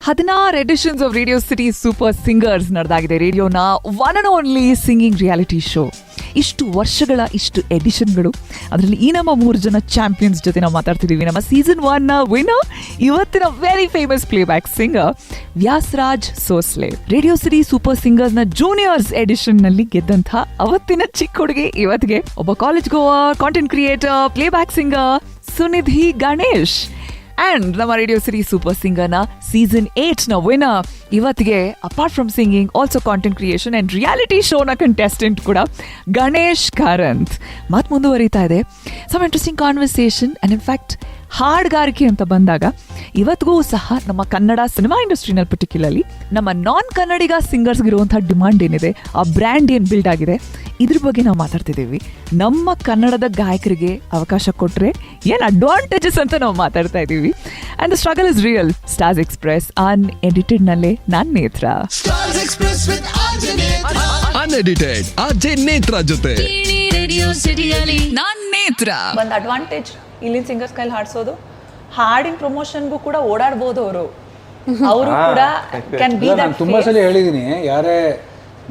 16 editions of radio city super singers ನಡೆದಾಗಿದೆ. ರೇಡಿಯೋನ one and only singing reality show. ಇಷ್ಟು ವರ್ಷಗಳ ಇಷ್ಟು ಎಡಿಷನ್ಗಳು, ಅದರಲ್ಲಿ ಈ ನಮ್ಮ 3 ಜನ ಚಾಂಪಿಯನ್ಸ್ ಜೊತೆ ನಾವು ಮಾತಾಡ್ತಿದ್ದೀವಿ. ನಮ್ಮ ಸೀಸನ್ 1 ವಿನ್ನರ್, ಇವತ್ತಿನ very famous playback singer Vyasaraj Sosle. Radio city super ಸಿಂಗರ್ಸ್ನ ಜೂನಿಯರ್ಸ್ ಎಡಿಷನ್ ನಲ್ಲಿ ಗೆದ್ದಂಥ ಅವತ್ತಿನ ಚಿಕ್ಕ ಹುಡುಗಿ ಇವತ್ತಿಗೆ ಒಬ್ಬ college goer, content creator, playback singer Sunidhi Ganesh. And ನಮ್ಮ ರೇಡಿಯೋ ಸಿಟಿ ಸೂಪರ್ ಸಿಂಗರ್ನ ಸೀಸನ್ 8ನ ವಿನ್ನರ್ ಇವತ್ತಿಗೆ apart from singing also content creation and reality ಶೋನ ಕಂಟೆಸ್ಟೆಂಟ್ ಕೂಡ ಗಣೇಶ್ ಕಾರಂತ್. ಮಾತು ಮುಂದುವರಿತಾ ಇದೆ. Some interesting conversation and in fact ಹಾಡುಗಾರಿಕೆ ಅಂತ ಬಂದಾಗ ಇವತ್ತಿಗೂ ಸಹ ನಮ್ಮ ಕನ್ನಡ ಸಿನಿಮಾ ಇಂಡಸ್ಟ್ರಿನಲ್ಲಿ ಪರ್ಟಿಕ್ಯುಲರ್ಲಿ ನಮ್ಮ ನಾನ್ ಕನ್ನಡಿಗ ಸಿಂಗರ್ಸ್ಗಿರುವಂಥ ಡಿಮಾಂಡ್ ಏನಿದೆ, ಆ ಬ್ರ್ಯಾಂಡ್ ಏನು ಬಿಲ್ಡ್ ಆಗಿದೆ, ಇದ್ರ ಬಗ್ಗೆ ನಾವು ಮಾತಾಡ್ತಿದ್ದೀವಿ. ನಮ್ಮ ಕನ್ನಡದ ಗಾಯಕರಿಗೆ ಅವಕಾಶ ಕೊಟ್ಟರೆ ಏನು ಅಡ್ವಾಂಟೇಜಸ್ ಅಂತ ನಾವು ಮಾತಾಡ್ತಾ ಇದ್ದೀವಿ. And the struggle is real. Stars express unedited ನಲ್ಲೇ ನಾನ್ ನೇತ್ರ, ಅನ್ಎಡಿಟೆಡ್ ಆರ್ಜೆ ನೇತ್ರ ಜೊತೆ ನಾನ್ ನೇತ್ರ. ಒಂದು ಅಡ್ವಾಂಟೇಜ್ ಇಲ್ಲಿನ ಸಿಂಗರ್ಸ್ ಕೈಲಿ ಹಾಡ್ಸೋದು, ಹಾಡಿನ ಪ್ರಮೋಷನ್ಗೂ ಕೂಡ ಓಡಾಡ್ಬೋದು ಅವರು ಕೂಡ ಕ್ಯಾನ್ ಬಿ ನಾನು ತುಂಬಾ ಸಲ ಹೇಳಿದ್ದೀನಿ, ಯಾರೇ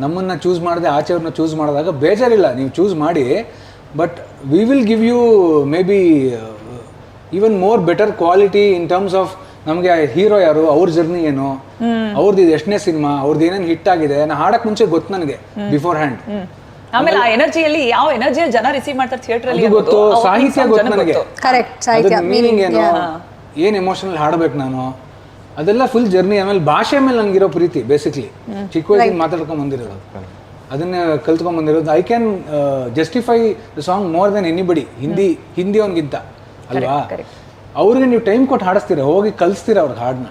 ನಮ್ಮನ್ನ ಚೂಸ್ ಮಾಡದೆ ಆಚೆಯವ್ರನ್ನ ಚೂಸ್ ಮಾಡಿದಾಗ ಬೇಜಾರಿಲ್ಲ, ನೀವು ಚೂಸ್ ಮಾಡಿ, but we will give you maybe even more better quality in terms of ನಮಗೆ ಹೀರೋ ಯಾರು, ಅವ್ರ ಜರ್ನಿ ಏನು, ಅವ್ರದ್ದು ಇದು ಎಷ್ಟನೇ ಸಿನಿಮಾ, ಅವ್ರದ್ದು ಏನೇನು ಹಿಟ್ ಆಗಿದೆ, ನಾ ಹಾಡಕ್ ಮುಂಚೆ ಗೊತ್ತು ನನಗೆ ಬಿಫೋರ್ ಹ್ಯಾಂಡ್. ಆಮೇಲೆ ಆ ಎನರ್ಜಿಯಲ್ಲಿ ಯಾವ ಎನರ್ಜಿಯಲ್ಲಿ ಜನ ರಿಸೀವ್ ಮಾಡ್ತಾರೆ ಥಿಯೇಟರ್ ಅಲ್ಲಿ ಗೊತ್ತು, ಸಾಹಿತ್ಯ ಗೊತ್ತು ನನಗೆ, ಕರೆಕ್ಟ್ ಮೀನಿಂಗ್ ಏನು, ಏನ್ ಎಮೋಷನಲ್ ಹಾಡ್ಬೇಕು ನಾನು, ಅದೆಲ್ಲ ಫುಲ್ ಜರ್ನಿ. ಆಮೇಲೆ ಭಾಷೆ ಮೇಲೆ ನನಗಿರೋ ಪ್ರೀತಿ ಬೇಸಿಕ್ಲಿ ಚಿಕ್ಕ ವಯಸ್ಸಿಗೆ ಮಾತಾಡ್ಕೊಂಡ್ ಬಂದಿರೋದು, ಅದನ್ನ ಕಲ್ತ್ಕೊಂಡ್ ಬಂದಿರೋದು. I can justify the song more than anybody. Hindi ಅವನಿಗಿಂತ ಅಲ್ವಾ, ಅವ್ರಿಗೆ ನೀವು ಟೈಮ್ ಕೊಟ್ಟು ಹಾಡಿಸ್ತೀರ, ಹೋಗಿ ಕಲಿಸ್ತೀರ ಅವ್ರಿಗೆ ಹಾಡನ್ನ.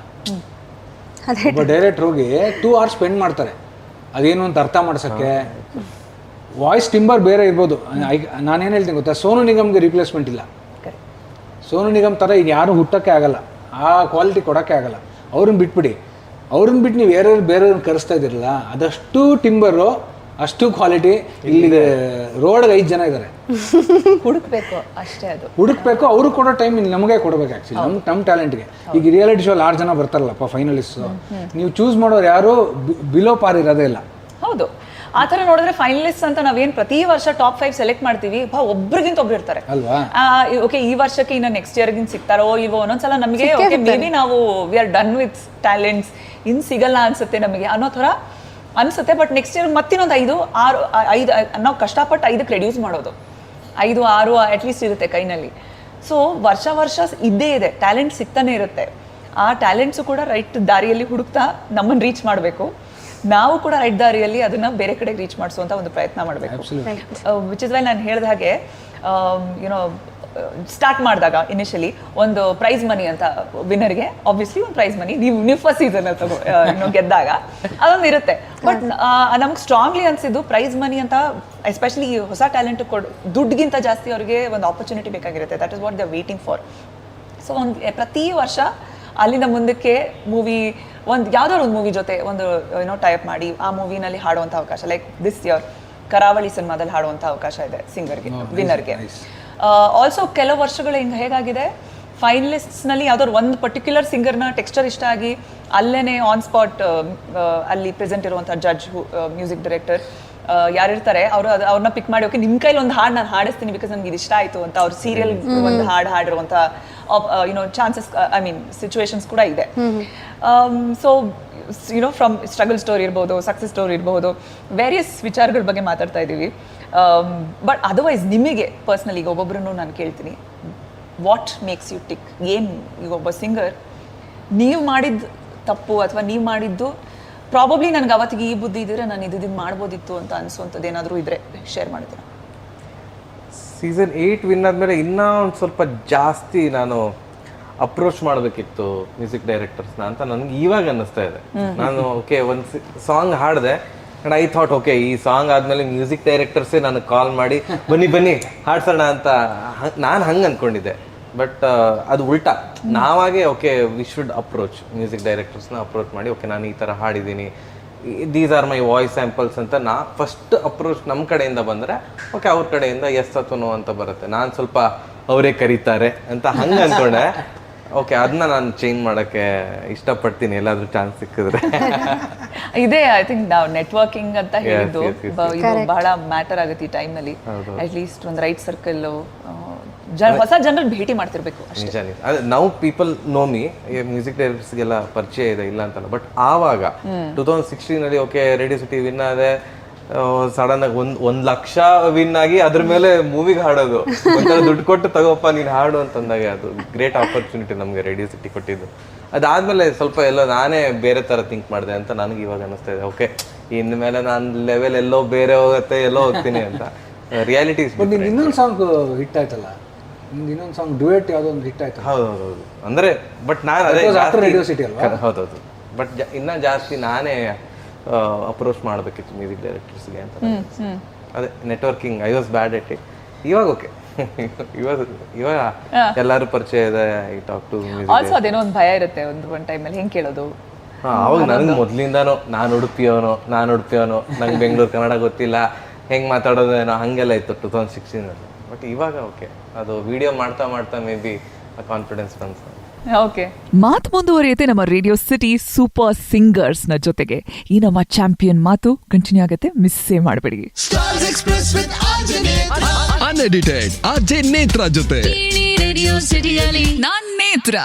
ಒಬ್ಬ ಡೈರೆಕ್ಟ್ ಹೋಗಿ 2 hours ಸ್ಪೆಂಡ್ ಮಾಡ್ತಾರೆ ಅದೇನು ಅಂತ ಅರ್ಥ ಮಾಡ್ಸಕ್ಕೆ. ವಾಯ್ಸ್ ಟಿಂಬರ್ ಬೇರೆ ಇರ್ಬೋದು, ನಾನೇನು ಹೇಳ್ತೀನಿ ಗೊತ್ತಾ, ಸೋನು ನಿಗಮ್ಗೆ ರಿಪ್ಲೇಸ್ಮೆಂಟ್ ಇಲ್ಲ. ಸೋನು ನಿಗಮ್ ಥರ ಈಗ ಯಾರು ಹುಟ್ಟಕ್ಕೆ ಆಗಲ್ಲ, ಆ ಕ್ವಾಲಿಟಿ ಕೊಡೋಕ್ಕೆ ಆಗಲ್ಲ. ಅವ್ರನ್ನ ಬಿಟ್ಬಿಡಿ, ಅವ್ರನ್ನ ಬಿಟ್ಟು ನೀವು ಬೇರೆಯವ್ರನ್ನ ಕರೆಸ್ತಾ ಇದ್ದೀರಲ್ಲ, ಅದಷ್ಟು ಟಿಂಬರು ಅಷ್ಟು ಕ್ವಾಲಿಟಿ ಇಲ್ಲಿದೆ. ರೋಡ್ಗೆ 5 ಜನ ಇದ್ದಾರೆ, ಹುಡುಕ್ಬೇಕು ಅಷ್ಟೇ. ಅದು ಹುಡುಕ್ಬೇಕು, ಅವರು ಕೊಡೋ ಟೈಮ್ ನಮಗೆ ಕೊಡ್ಬೇಕು. ಆ್ಯಕ್ಚುಲಿ ನಮ್ಮ ಟ್ಯಾಲೆಂಟ್ಗೆ ಈಗ ರಿಯಾಲಿಟಿ ಶೋ 6 ಜನ ಬರ್ತಾರಲ್ಲಪ್ಪ ಫೈನಲಿಸ್ಟ್, ನೀವು ಚೂಸ್ ಮಾಡೋರು ಯಾರು ಬಿಲೋ ಪಾರ್ ಇರೋದೇ ಇಲ್ಲ. ಹೌದು, ಆ ಥರ ನೋಡಿದ್ರೆ ಫೈನಲಿಸ್ಟ್ ಅಂತ ನಾವೇನು ಪ್ರತಿ ವರ್ಷ ಟಾಪ್ 5 ಸೆಲೆಕ್ಟ್ ಮಾಡ್ತೀವಿ, ಒಬ್ರಿಗಿಂತ ಒಬ್ರು ಇರ್ತಾರೆ ಅಲ್ವಾ. ಓಕೆ, ಈ ವರ್ಷಕ್ಕೆ ಇನ್ನು ನೆಕ್ಸ್ಟ್ ಇಯರ್ಗಿಂತ ಸಿಗ್ತಾರೋ ಇಲ್ವೋ, ಒಂದೊಂದ್ಸಲ ನಮಗೆ ಮೇ ಬಿ ನಾವು we are done with talents, ಇನ್ನು ಸಿಗಲ್ಲ ಅನ್ಸುತ್ತೆ ನಮಗೆ ಅನ್ನೋ ಥರ ಅನ್ಸುತ್ತೆ. ಬಟ್ ನೆಕ್ಸ್ಟ್ ಇಯರ್ ಮತ್ತಿನ್ನೊಂದು 5, 6 ನಾವು ಕಷ್ಟಪಟ್ಟು 5ಕ್ಕೆ ರೆಡ್ಯೂಸ್ ಮಾಡೋದು, 5, 6 ಅಟ್ಲೀಸ್ಟ್ ಇರುತ್ತೆ ಕೈನಲ್ಲಿ. ಸೊ ವರ್ಷ ಇದ್ದೇ ಇದೆ, ಟ್ಯಾಲೆಂಟ್ ಸಿಗ್ತಾನೆ ಇರುತ್ತೆ. ಆ ಟ್ಯಾಲೆಂಟ್ಸು ಕೂಡ ರೈಟ್ ದಾರಿಯಲ್ಲಿ ಹುಡುಕ್ತಾ ನಮ್ಮನ್ನು ರೀಚ್ ಮಾಡಬೇಕು, ನಾವು ಕೂಡ ರೈಟ್ ದಾರಿಯಲ್ಲಿ ಅದನ್ನ ಬೇರೆ ಕಡೆಗೆ ರೀಚ್ ಮಾಡಿಸುವಂಥ ಒಂದು ಪ್ರಯತ್ನ ಮಾಡಬೇಕು. ವಿಚ್ ಇಸ್ ವೈ ನಾನು ಹೇಳಿದ ಹಾಗೆ ಯುನೋ ಸ್ಟಾರ್ಟ್ ಮಾಡಿದಾಗ ಇನಿಷಿಯಲಿ ಒಂದು ಪ್ರೈಸ್ ಮನಿ ಅಂತ ವಿನ್ನರ್ಗೆ ಆಬ್ವಿಯಸ್ಲಿ ಒಂದು ಪ್ರೈಸ್ ಮನಿ, ನೀವು ಫಸ್ಟ್ ಸೀಸನ್ ಅಲ್ಲಿ ಗೆದ್ದಾಗ ಅದೊಂದು ಇರುತ್ತೆ. ಬಟ್ ನಮ್ಗೆ ಸ್ಟ್ರಾಂಗ್ಲಿ ಅನ್ಸಿದ್ದು ಪ್ರೈಸ್ ಮನಿ ಅಂತ, ಎಸ್ಪೆಷಲಿ ಈ ಹೊಸ ಟ್ಯಾಲೆಂಟ್ ದುಡ್ಡಿಗಿಂತ ಜಾಸ್ತಿ ಅವ್ರಿಗೆ ಒಂದು ಆಪರ್ಚುನಿಟಿ ಬೇಕಾಗಿರುತ್ತೆ. That is what they are waiting for. So ಪ್ರತಿ ವರ್ಷ ಅಲ್ಲಿಂದ ಮುಂದಕ್ಕೆ ಮೂವಿ, ಯಾವ್ದಾದ್ರು ಒಂದು ಮೂವಿ ಜೊತೆ ಒಂದು ಟೈಪ್ ಮಾಡಿ ಆ ಮೂವಿನಲ್ಲಿ ಹಾಡುವಂಥ ಅವಕಾಶ, ಲೈಕ್ ದಿಸ್ ಇಯರ್ ಕರಾವಳಿ ಸಿನಿಮಾದಲ್ಲಿ ಹಾಡುವಂಥ ಅವಕಾಶ ಇದೆ ಸಿಂಗರ್ಗೆ, ವಿನ್ನರ್ಗೆ. ಆಲ್ಸೋ ಕೆಲವು ವರ್ಷಗಳು ಹೇಗಾಗಿದೆ, ಫೈನಲಿಸ್ಟ್ಸ್ನಲ್ಲಿ ಯಾವ್ದಾದ್ರು ಒಂದು ಪರ್ಟಿಕ್ಯುಲರ್ ಸಿಂಗರ್ನ ಟೆಕ್ಸ್ಚರ್ ಇಷ್ಟ ಆಗಿ ಅಲ್ಲೇನೆ ಆನ್ ಸ್ಪಾಟ್ ಅಲ್ಲಿ ಪ್ರೆಸೆಂಟ್ ಇರುವಂಥ ಜಡ್ಜ್, ಮ್ಯೂಸಿಕ್ ಡೈರೆಕ್ಟರ್ ಯಾರಿರ್ತಾರೆ ಅವ್ರನ್ನ ಪಿಕ್ ಮಾಡಿ, ಓಕೆ ನಿಮ್ಮ ಕೈಲಿ ಒಂದು ಹಾಡು ನಾನು ಹಾಡಿಸ್ತೀನಿ ಬಿಕಾಸ್ ನನಗೆ ಇದು ಇಷ್ಟ ಆಯಿತು ಅಂತ ಅವ್ರ ಸೀರಿಯಲ್ ಒಂದು ಹಾಡಿರುವಂಥ ಚಾನ್ಸಸ್, ಐ ಮೀನ್ ಸಿಚುವೇಶನ್ಸ್ ಕೂಡ ಇದೆ. ಸೊ ಫ್ರಮ್ ಸ್ಟ್ರಗಲ್ ಸ್ಟೋರಿ ಇರ್ಬೋದು, ಸಕ್ಸಸ್ ಸ್ಟೋರಿ ಇರ್ಬೋದು, ವೇರಿಯಸ್ ವಿಚಾರಗಳ ಬಗ್ಗೆ ಮಾತಾಡ್ತಾ ಇದ್ದೀವಿ. ಬಟ್ ಅದರ್ವೈಸ್ ನಿಮಗೆ ಪರ್ಸ್ನಲಿ ಈಗ ಒಬ್ಬೊಬ್ಬರನ್ನು ನಾನು ಕೇಳ್ತೀನಿ, ವಾಟ್ ಮೇಕ್ಸ್ ಯು ಟಿಕ್? ಏನು ಈಗ ಒಬ್ಬ ಸಿಂಗರ್ ನೀವು ಮಾಡಿದ ತಪ್ಪು ಅಥವಾ ನೀವು ಮಾಡಿದ್ದು ಪ್ರಾಬಬ್ಲಿ ನನಗೆ ಅವತ್ತಿಗೆ ಈ ಬುದ್ಧಿ ಇದ್ದರೆ ನಾನು ಇದು ಮಾಡ್ಬೋದಿತ್ತು ಅಂತ ಅನಿಸುವಂಥದ್ದು ಏನಾದರೂ ಇದ್ರೆ ಶೇರ್ ಮಾಡ್ತೀರಾ? ಸೀಸನ್ 8 ವಿನ್ ಆದಮೇಲೆ ಇನ್ನೂ ಒಂದು ಸ್ವಲ್ಪ ಜಾಸ್ತಿ ನಾನು ಅಪ್ರೋಚ್ ಮಾಡಬೇಕಿತ್ತು ಮ್ಯೂಸಿಕ್ ಡೈರೆಕ್ಟರ್ಸ್ನ ಅಂತ ನನಗೆ ಇವಾಗ ಅನ್ನಿಸ್ತಾ ಇದೆ. ನಾನು ಓಕೆ ಒಂದು ಸಾಂಗ್ ಹಾಡಿದೆ ಅಂಡ್ ಐ ಥಾಟ್ ಓಕೆ ಈ ಸಾಂಗ್ ಆದಮೇಲೆ ಮ್ಯೂಸಿಕ್ ಡೈರೆಕ್ಟರ್ಸೇ ನನಗೆ ಕಾಲ್ ಮಾಡಿ ಬನ್ನಿ ಹಾಡ್ಸೋಣ ಅಂತ ನಾನು ಹಂಗೆ ಅಂದ್ಕೊಂಡಿದ್ದೆ. ಬಟ್ ಅದು ಉಲ್ಟಾ, ನಾವಾಗೆ okay we should approach music ಡೈರೆಕ್ಟರ್ಸ್ನ ಅಪ್ರೋಚ್ ಮಾಡಿ, ಓಕೆ ನಾನು ಈ ಥರ ಹಾಡಿದ್ದೀನಿ, these are my voice samples ಅಂತ ನಾ ಫಸ್ಟ್ ಅಪ್ರೋಚ್ ನಮ್ಮ ಕಡೆಯಿಂದ ಬಂದರೆ ಓಕೆ ಅವ್ರ ಕಡೆಯಿಂದ ಎಸ್ ಅಥವಾ ನೋ ಅಂತ ಬರುತ್ತೆ. ನಾನು ಸ್ವಲ್ಪ ಅವರೇ ಕರೀತಾರೆ ಅಂತ ಹಂಗೆ ಅಂದ್ಕೊಂಡೆ. ಓಕೆ ಅದನ್ನ ನಾನು ಚೇಂಜ್ ಮಾಡೋಕ್ಕೆ ಇಷ್ಟಪಡ್ತೀನಿ ಎಲ್ಲಾದರೂ ಚಾನ್ಸ್ ಸಿಕ್ಕಿದ್ರೆ. ಇದೇ ಐ ಥಿಂಕ್ ನಾವು ನೆಟ್ವರ್ಕಿಂಗ್ ಅಂತ ಹೇಳಿದ್ದು yes, yes. ಇದು ಬಹಳ ಮ್ಯಾಟರ್ ಆಗುತ್ತೆ ಈ ಟೈಮ್ನಲ್ಲಿ. ಅಟ್ ಲೀಸ್ಟ್ ಒಂದು ರೈಟ್ ಸರ್ಕಲ್ ಹೊಸ ಜನರನ್ನ ಭೇಟಿ ಮಾಡ್ತಿರ್ಬೇಕು ಅಷ್ಟೇ. ನಿಜ ನಿಜ ಅದೇ ನಾವು ಪೀಪಲ್ ನೋ ಮೀ ಮ್ಯೂಸಿಕ್ ಡೈರೆಕ್ಟರ್ಸ್ಗೆಲ್ಲ ಪರಿಚಯ ಇದೆ ಇಲ್ಲ ಅಂತಲ್ಲ, ಬಟ್ ಆವಾಗ 2016 ಓಕೆ ರೇಡಿಯೋ ಸಿಟಿ ವಿನ್ ಆದೆ, ಸಡನ್ ಆಗಿ ಒಂದ್ ಲಕ್ಷ ವಿನ್ ಆಗಿ ಅದ್ರ ಮೇಲೆ ಮೂವಿಗೆ ಹಾಡೋದು, ಒಂಥರ ದುಡ್ಡು ಕೊಟ್ಟು ತಗೋಪ್ಪ ನೀನು ಹಾಡು ಅಂತಂದಾಗ ಅದು ಗ್ರೇಟ್ ಆಪರ್ಚುನಿಟಿ ನಮಗೆ ರೇಡಿಯೋ ಸಿಟಿ ಕೊಟ್ಟಿದ್ದು. ಅದಾದ್ಮೇಲೆ ಸ್ವಲ್ಪ ಎಲ್ಲ ನಾನೇ ಬೇರೆ ತರ ಥಿಂಕ್ ಮಾಡಿದೆ ಅಂತ ನನಗೆ ಇವಾಗ ಅನಿಸ್ತಾ ಇದೆ. ಓಕೆ ಇನ್ಮೇಲೆ ನಾನು ಲೆವೆಲ್ ಎಲ್ಲೋ ಬೇರೆ ಹೋಗುತ್ತೆ, ಎಲ್ಲೋ ಹೋಗ್ತೀನಿ ಅಂತ. ರಿಯಾಲಿಟಿ ಬಟ್ ನಿಮ್ದು ಇನ್ನೊಂದು ಸಾಂಗ್ ಹಿಟ್ ಆಯ್ತಲ್ಲ, ನಿಮ್ದು ಇನ್ನೊಂದು ಸಾಂಗ್ ಡ್ಯುಯೆಟ್ ಯಾವುದೋ ಒಂದು ಹಿಟ್ ಆಯ್ತು. ಹೌದೌದು ಅಂದ್ರೆ ಬಟ್ ನಾನು ಅದೇ ರೇಡಿಯೋ ಸಿಟಿ ಅಲ್ವಾ? ಹೌದೌದು, ಬಟ್ ಇನ್ನ ಜಾಸ್ತಿ ನಾನೇ ಅಪ್ರೋಚ್ ಮಾಡಬೇಕಿತ್ತು ಮ್ಯೂಸಿಕ್ ಡೈರೆಕ್ಟರ್ಸ್ಗೆ ಅಂತ. ಅದೇ networking I was bad at it. ಇವಾಗ ಓಕೆ, ಇವಾಗ ಎಲ್ಲರೂ ಪರಿಚಯ ಇದೆ. I talk to music. Also ಅದೇನೋ ಒಂದು ಭಯ ಇರುತ್ತೆ ಒಂದು ಟೈಮಲ್ಲಿ ಹೆಂಗೆ ಕೇಳೋದು. ಅವಾಗ ನನಗೆ ಮೊದಲಿಂದಾನು ನಾನು ಉಡುಪಿಯವನು ನಂಗೆ ಬೆಂಗಳೂರು ಕನ್ನಡ ಗೊತ್ತಿಲ್ಲ, ಹೆಂಗೆ ಮಾತಾಡೋದೇನೋ ಹಾಗೆಲ್ಲ ಇತ್ತು 2016 ಬಟ್ ಇವಾಗ ಓಕೆ, ಅದು ವಿಡಿಯೋ ಮಾಡ್ತಾ ಮೇ ಬಿ ಕಾನ್ಫಿಡೆನ್ಸ್ ಬಂತು. ಓಕೆ, ಮಾತು ಮುಂದುವರಿಯುತ್ತೆ ನಮ್ಮ ರೇಡಿಯೋ ಸಿಟಿ ಸೂಪರ್ ಸಿಂಗರ್ಸ್ ನ ಜೊತೆಗೆ. ಈ ನಮ್ಮ ಚಾಂಪಿಯನ್ ಮಾತು ಕಂಟಿನ್ಯೂ ಆಗುತ್ತೆ, ಮಿಸ್ಸೇ ಮಾಡಬೇಡಿ. ಅನ್ಎಡಿಟೆಡ್ ಆರ್ಜೆ ನೇತ್ರ ಜೊತೆ ರೇಡಿಯೋ ಸಿಟಿಯಲ್ಲಿ ನಾನ್ ನೇತ್ರ.